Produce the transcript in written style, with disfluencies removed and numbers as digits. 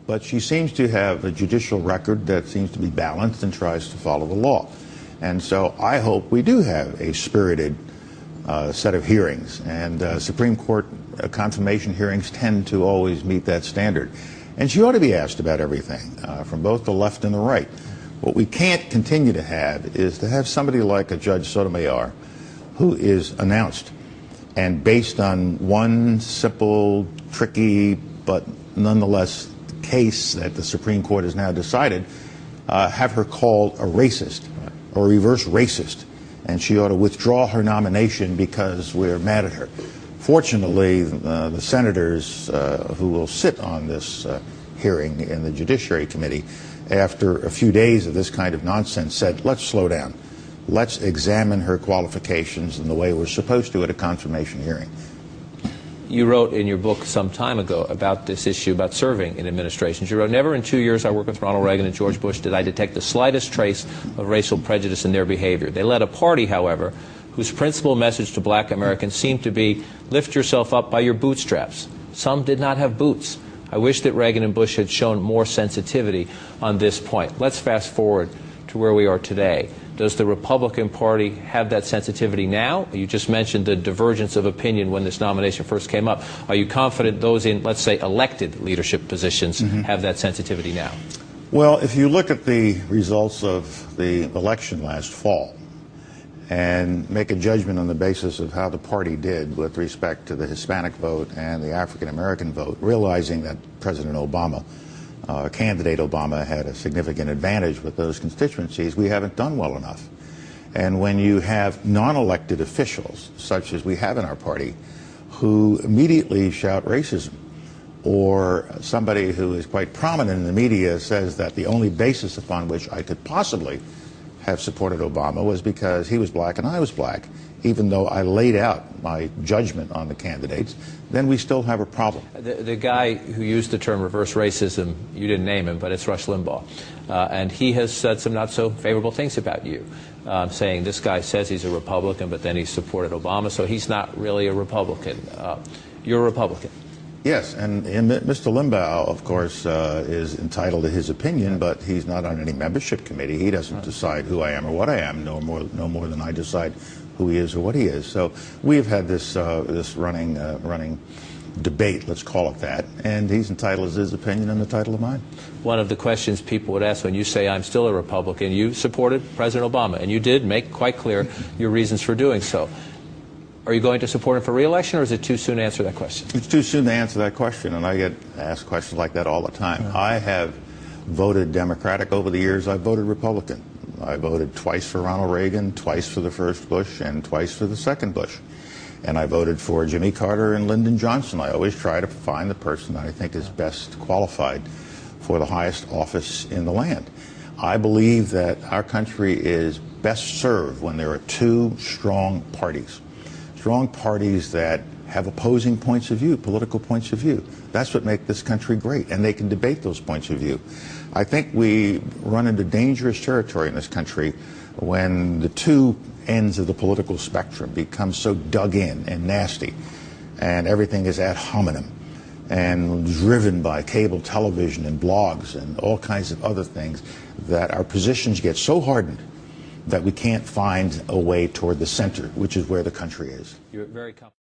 but she seems to have a judicial record that seems to be balanced and tries to follow the law. And so I hope we do have a spirited set of hearings, and Supreme Court confirmation hearings tend to always meet that standard. And she ought to be asked about everything, from both the left and the right. What we can't continue to have is to have somebody like a Judge Sotomayor who is announced and based on one simple, tricky, but nonetheless case that the Supreme Court has now decided, have her called a racist or reverse racist, and she ought to withdraw her nomination because we're mad at her. Fortunately, the senators who will sit on this hearing in the Judiciary Committee, after a few days of this kind of nonsense, said, let's slow down. Let's examine her qualifications in the way we're supposed to at a confirmation hearing. You wrote in your book some time ago about this issue about serving in administrations. You wrote, never in 2 years I worked with Ronald Reagan and George Bush did I detect the slightest trace of racial prejudice in their behavior. They led a party, however, whose principal message to black Americans seemed to be, lift yourself up by your bootstraps. Some did not have boots. I wish that Reagan and Bush had shown more sensitivity on this point. Let's fast forward to where we are today. Does the Republican Party have that sensitivity now? You just mentioned the divergence of opinion when this nomination first came up. Are you confident those in, let's say, elected leadership positions have that sensitivity now? Well, if you look at the results of the election last fall and make a judgment on the basis of how the party did with respect to the Hispanic vote and the African American vote, realizing that President Obama, candidate Obama, had a significant advantage with those constituencies, we haven't done well enough. And when you have non-elected officials, such as we have in our party, who immediately shout racism, or somebody who is quite prominent in the media says that the only basis upon which I could possibly have supported Obama was because he was black and I was black, even though I laid out my judgment on the candidates, then we still have a problem. The guy who used the term reverse racism, you didn't name him, but it's Rush Limbaugh. And he has said some not so favorable things about you, saying this guy says he's a Republican, but then he supported Obama, so he's not really a Republican. You're a Republican. Yes, and Mr. Limbaugh, of course, is entitled to his opinion, but he's not on any membership committee. He doesn't decide who I am or what I am, no more than I decide who he is or what he is. So we've had this running debate, let's call it that, and he's entitled to his opinion and the title of mine. One of the questions people would ask when you say I'm still a Republican, you supported President Obama, and you did make quite clear your reasons for doing so. Are you going to support him for re-election, or is it too soon to answer that question? It's too soon to answer that question, and I get asked questions like that all the time. I have voted Democratic over the years. I've voted Republican. I voted twice for Ronald Reagan, twice for the first Bush, and twice for the second Bush. And I voted for Jimmy Carter and Lyndon Johnson. I always try to find the person that I think is best qualified for the highest office in the land. I believe that our country is best served when there are two strong parties. Strong parties that have opposing points of view, political points of view. That's what makes this country great, and they can debate those points of view. I think we run into dangerous territory in this country when the two ends of the political spectrum become so dug in and nasty, and everything is ad hominem and driven by cable television and blogs and all kinds of other things, that our positions get so hardened that we can't find a way toward the center, which is where the country is. You're very